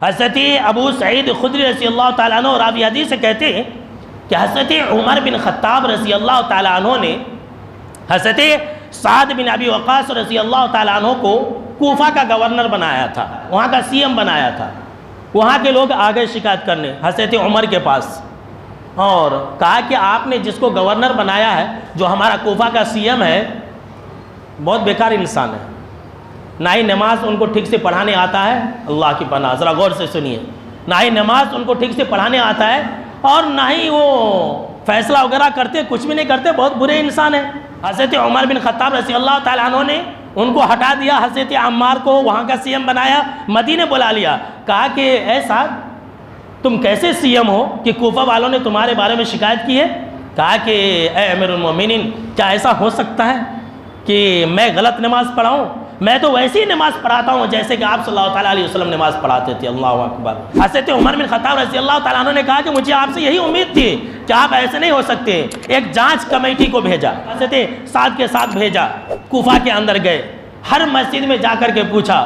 حضرت ابو سعید خدری رضی اللہ تعالیٰ عنہ راوی حدیث سے کہتے ہیں کہ حضرت عمر بن خطاب رضی اللہ تعالیٰ عنہ نے حضرت سعد بن ابی وقاص رضی اللہ تعالیٰ عنہ کو کوفہ کا گورنر بنایا تھا، وہاں کا سی ایم بنایا تھا۔ وہاں کے لوگ آگے شکایت کرنے حضرت عمر کے پاس اور کہا کہ آپ نے جس کو گورنر بنایا ہے، جو ہمارا کوفہ کا سی ایم ہے، بہت بیکار انسان ہے، نہ ہی نماز ان کو ٹھیک سے پڑھانے آتا ہے، اللہ کی پناہ، ذرا غور سے سنیے، نہ ہی نماز ان کو ٹھیک سے پڑھانے آتا ہے اور نہ ہی وہ فیصلہ وغیرہ کرتے، کچھ بھی نہیں کرتے، بہت برے انسان ہیں۔ حضرت عمر بن خطاب رضی اللہ تعالیٰ عنہ نے ان کو ہٹا دیا، حضرت عمار کو وہاں کا سی ایم بنایا، مدینے بلا لیا، کہا کہ اے سعد تم کیسے سی ایم ہو کہ کوفہ والوں نے تمہارے بارے میں شکایت کی ہے؟ کہا کہ اے امیر المومنین، کیا ایسا ہو سکتا ہے کہ میں غلط نماز پڑھاؤں؟ میں تو ویسی نماز پڑھاتا ہوں جیسے کہ آپ صلی اللہ تعالیٰ علیہ وسلم نماز پڑھاتے تھے۔ اللہ اکبر۔ حضرت عمر بن خطاب رضی اللہ تعالیٰ عنہ نے کہا کہ مجھے آپ سے یہی امید تھی کہ آپ ایسے نہیں ہو سکتے۔ ایک جانچ کمیٹی کو بھیجا، حضرت سعد کے ساتھ بھیجا، کوفہ کے اندر گئے، ہر مسجد میں جا کر کے پوچھا،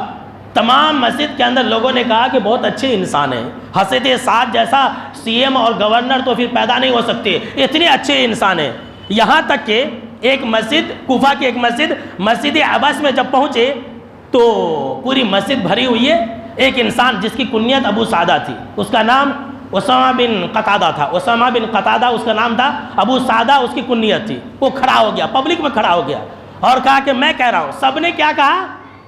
تمام مسجد کے اندر لوگوں نے کہا کہ بہت اچھے انسان ہیں، حضرت سعد جیسا سی ایم اور گورنر تو پھر پیدا نہیں ہو سکتے، اتنے اچھے انسان ہیں۔ یہاں تک کہ ایک مسجد، کوفہ کی ایک مسجد، مسجد عباس میں جب پہنچے تو پوری مسجد بھری ہوئی ہے، ایک انسان جس کی کنیت ابو سعدہ تھی، اس کا نام اسامہ بن قتادہ تھا، اسامہ بن قتادہ اس کا نام تھا، ابو سعدہ اس کی کنیت تھی۔ وہ کھڑا ہو گیا، پبلک میں کھڑا ہو گیا اور کہا کہ میں کہہ رہا ہوں۔ سب نے کیا کہا؟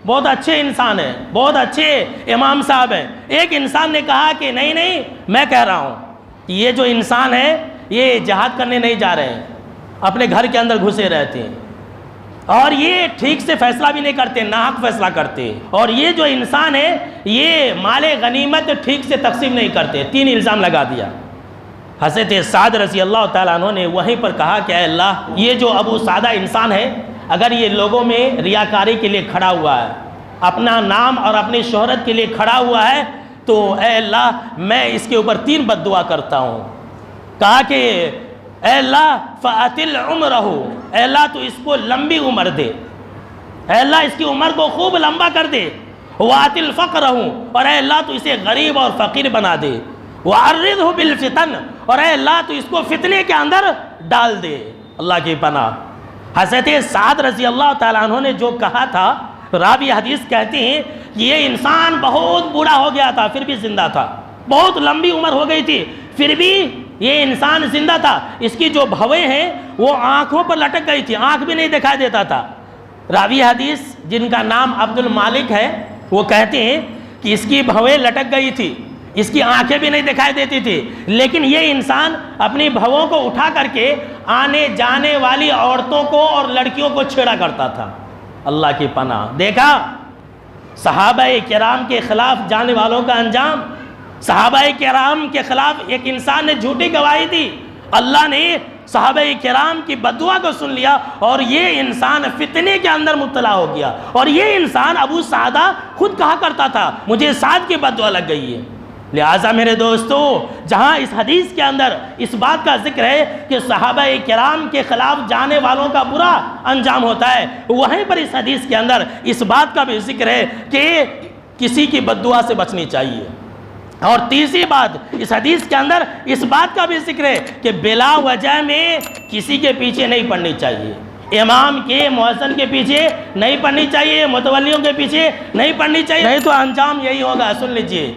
بہت اچھے انسان ہیں، بہت اچھے امام صاحب ہیں۔ ایک انسان نے کہا کہ نہیں نہیں، میں کہہ رہا ہوں کہ یہ جو انسان ہے یہ جہاد کرنے نہیں جا رہے ہیں، اپنے گھر کے اندر گھسے رہتے ہیں اور یہ ٹھیک سے فیصلہ بھی نہیں کرتے، ناحق فیصلہ کرتے، اور یہ جو انسان ہے یہ مال غنیمت ٹھیک سے تقسیم نہیں کرتے۔ 3 الزام لگا دیا۔ حضرت سعد رضی اللہ تعالیٰ عنہ نے وہیں پر کہا کہ اے اللہ، یہ جو ابو سعدہ انسان ہے، اگر یہ لوگوں میں ریاکاری کے لیے کھڑا ہوا ہے، اپنا نام اور اپنی شہرت کے لیے کھڑا ہوا ہے، تو اے اللہ میں اس کے اوپر 3 بد دعا کرتا ہوں۔ کہا کہ اے اللہ فَأَتِلْ عُمْرَهُ، اے اللہ تو اس کو لمبی عمر دے، اے اللہ اس کی عمر کو خوب لمبا کر دے، وَأَتِلْ فَقْرَهُ، اور اے اللہ تو اسے غریب اور فقیر بنا دے، وَعَرِّضْهُ بِالْفِتَنِ، اور اے اللہ تو اس کو فتنے کے اندر ڈال دے۔ اللہ کی پناہ۔ حضرت سعد رضی اللہ تعالیٰ عنہ نے جو کہا تھا، راوی حدیث کہتے ہیں کہ یہ انسان بہت بوڑھا ہو گیا تھا پھر بھی زندہ تھا، بہت لمبی عمر ہو گئی تھی پھر بھی یہ انسان زندہ تھا۔ اس کی جو بھویں ہیں وہ آنکھوں پر لٹک گئی تھی، آنکھ بھی نہیں دکھائی دیتا تھا۔ راوی حدیث جن کا نام عبد المالک ہے وہ کہتے ہیں کہ اس کی بھویں لٹک گئی تھی، اس کی آنکھیں بھی نہیں دکھائی دیتی تھی، لیکن یہ انسان اپنی بھووں کو اٹھا کر کے آنے جانے والی عورتوں کو اور لڑکیوں کو چھیڑا کرتا تھا۔ اللہ کی پناہ۔ دیکھا صحابہ کرام کے خلاف جانے والوں کا انجام، صحابہ کرام کے خلاف ایک انسان نے جھوٹی گواہی دی، اللہ نے صحابہ کرام کی بددعا کو سن لیا اور یہ انسان فتنے کے اندر مبتلا ہو گیا۔ اور یہ انسان ابو سعدہ خود کہا کرتا تھا مجھے سعد کی بددعا لگ گئی ہے۔ لہٰذا میرے دوستو، جہاں اس حدیث کے اندر اس بات کا ذکر ہے کہ صحابہ کرام کے خلاف جانے والوں کا برا انجام ہوتا ہے، وہیں پر اس حدیث کے اندر اس بات کا بھی ذکر ہے کہ کسی کی بددعا سے بچنی چاہیے۔ اور تیسری بات، اس حدیث کے اندر اس بات کا بھی ذکر ہے کہ بلا وجہ میں کسی کے پیچھے نہیں پڑنی چاہیے، امام کے، مؤذن کے پیچھے نہیں پڑنی چاہیے، متولیوں کے پیچھے نہیں پڑنی چاہیے، نہیں تو انجام یہی ہوگا۔ سن لیجئے۔